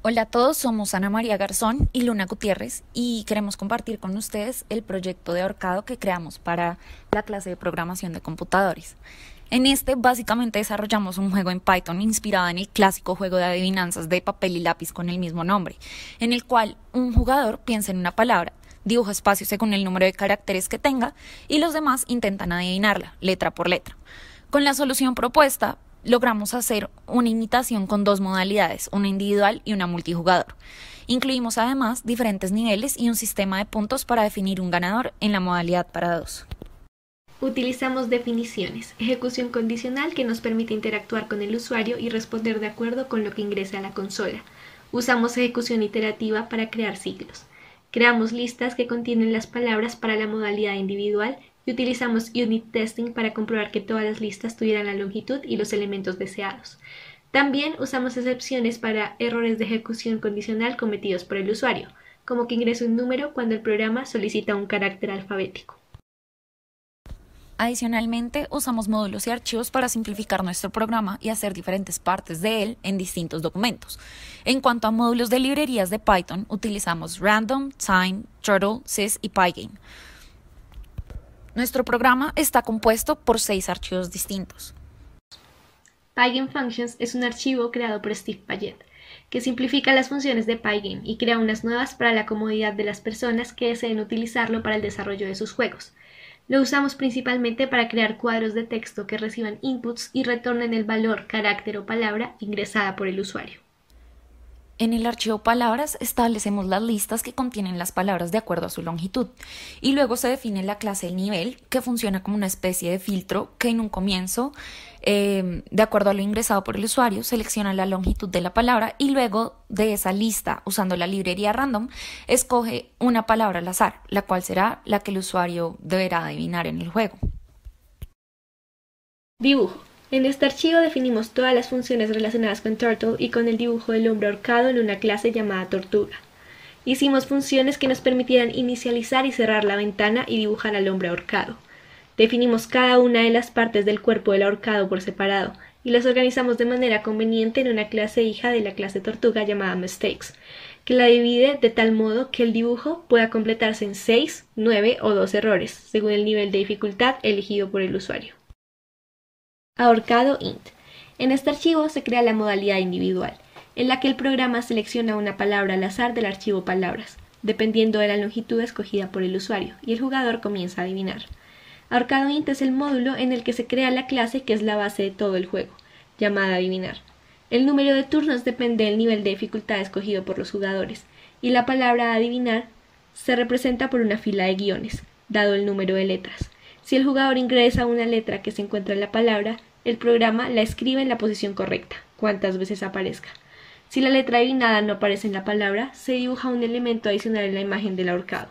Hola a todos, somos Ana María Garzón y Luna Gutiérrez y queremos compartir con ustedes el proyecto de ahorcado que creamos para la clase de programación de computadores. En este básicamente desarrollamos un juego en Python inspirado en el clásico juego de adivinanzas de papel y lápiz con el mismo nombre, en el cual un jugador piensa en una palabra, dibuja espacios según el número de caracteres que tenga y los demás intentan adivinarla, letra por letra. Con la solución propuesta, logramos hacer una imitación con dos modalidades, una individual y una multijugador. Incluimos además diferentes niveles y un sistema de puntos para definir un ganador en la modalidad para dos. Utilizamos definiciones, ejecución condicional que nos permite interactuar con el usuario y responder de acuerdo con lo que ingrese a la consola. Usamos ejecución iterativa para crear ciclos. Creamos listas que contienen las palabras para la modalidad individual y utilizamos unit testing para comprobar que todas las listas tuvieran la longitud y los elementos deseados. También usamos excepciones para errores de ejecución condicional cometidos por el usuario, como que ingrese un número cuando el programa solicita un carácter alfabético. Adicionalmente, usamos módulos y archivos para simplificar nuestro programa y hacer diferentes partes de él en distintos documentos. En cuanto a módulos de librerías de Python, utilizamos Random, Time, Turtle, Sys y Pygame. Nuestro programa está compuesto por 6 archivos distintos. Pygame Functions es un archivo creado por Steve Paget, que simplifica las funciones de Pygame y crea unas nuevas para la comodidad de las personas que deseen utilizarlo para el desarrollo de sus juegos. Lo usamos principalmente para crear cuadros de texto que reciban inputs y retornen el valor, carácter o palabra ingresada por el usuario. En el archivo palabras establecemos las listas que contienen las palabras de acuerdo a su longitud y luego se define la clase del nivel que funciona como una especie de filtro que en un comienzo, de acuerdo a lo ingresado por el usuario, selecciona la longitud de la palabra y luego de esa lista, usando la librería random, escoge una palabra al azar, la cual será la que el usuario deberá adivinar en el juego. Dibujo. En este archivo definimos todas las funciones relacionadas con Turtle y con el dibujo del hombre ahorcado en una clase llamada tortuga. Hicimos funciones que nos permitieran inicializar y cerrar la ventana y dibujar al hombre ahorcado. Definimos cada una de las partes del cuerpo del ahorcado por separado y las organizamos de manera conveniente en una clase hija de la clase tortuga llamada Mistakes, que la divide de tal modo que el dibujo pueda completarse en 6, 9 o 2 errores, según el nivel de dificultad elegido por el usuario. Ahorcado int. En este archivo se crea la modalidad individual, en la que el programa selecciona una palabra al azar del archivo palabras, dependiendo de la longitud escogida por el usuario, y el jugador comienza a adivinar. Ahorcado int es el módulo en el que se crea la clase que es la base de todo el juego, llamada adivinar. El número de turnos depende del nivel de dificultad escogido por los jugadores, y la palabra adivinar se representa por una fila de guiones, dado el número de letras. Si el jugador ingresa una letra que se encuentra en la palabra, el programa la escribe en la posición correcta, cuantas veces aparezca. Si la letra adivinada no aparece en la palabra, se dibuja un elemento adicional en la imagen del ahorcado.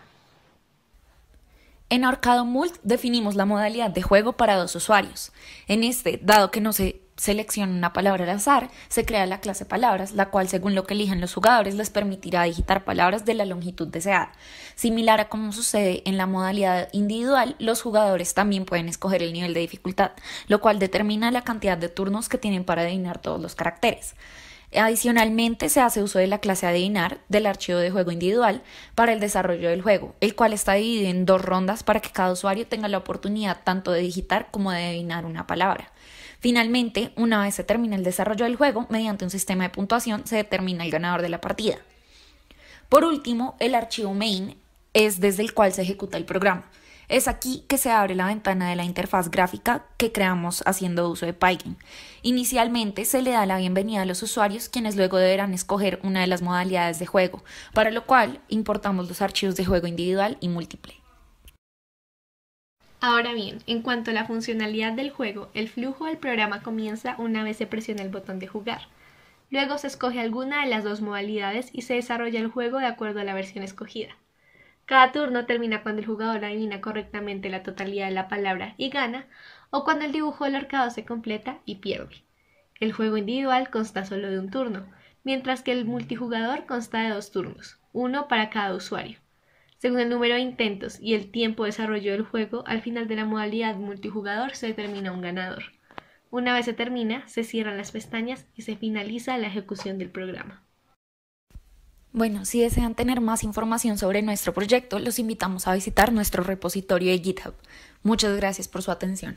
En Ahorcado Mult definimos la modalidad de juego para dos usuarios. En este, dado que no se selecciona una palabra al azar, se crea la clase palabras, la cual según lo que elijan los jugadores les permitirá digitar palabras de la longitud deseada. Similar a como sucede en la modalidad individual, los jugadores también pueden escoger el nivel de dificultad, lo cual determina la cantidad de turnos que tienen para adivinar todos los caracteres. Adicionalmente, se hace uso de la clase adivinar del archivo de juego individual para el desarrollo del juego, el cual está dividido en 2 rondas para que cada usuario tenga la oportunidad tanto de digitar como de adivinar una palabra. Finalmente, una vez se termina el desarrollo del juego, mediante un sistema de puntuación se determina el ganador de la partida. Por último, el archivo main es desde el cual se ejecuta el programa. Es aquí que se abre la ventana de la interfaz gráfica que creamos haciendo uso de Pygame. Inicialmente se le da la bienvenida a los usuarios, quienes luego deberán escoger una de las modalidades de juego, para lo cual importamos los archivos de juego individual y múltiple. Ahora bien, en cuanto a la funcionalidad del juego, el flujo del programa comienza una vez se presiona el botón de jugar. Luego se escoge alguna de las dos modalidades y se desarrolla el juego de acuerdo a la versión escogida. Cada turno termina cuando el jugador adivina correctamente la totalidad de la palabra y gana, o cuando el dibujo del ahorcado se completa y pierde. El juego individual consta solo de un turno, mientras que el multijugador consta de 2 turnos, uno para cada usuario. Según el número de intentos y el tiempo de desarrollo del juego, al final de la modalidad multijugador se determina un ganador. Una vez se termina, se cierran las pestañas y se finaliza la ejecución del programa. Bueno, si desean tener más información sobre nuestro proyecto, los invitamos a visitar nuestro repositorio de GitHub. Muchas gracias por su atención.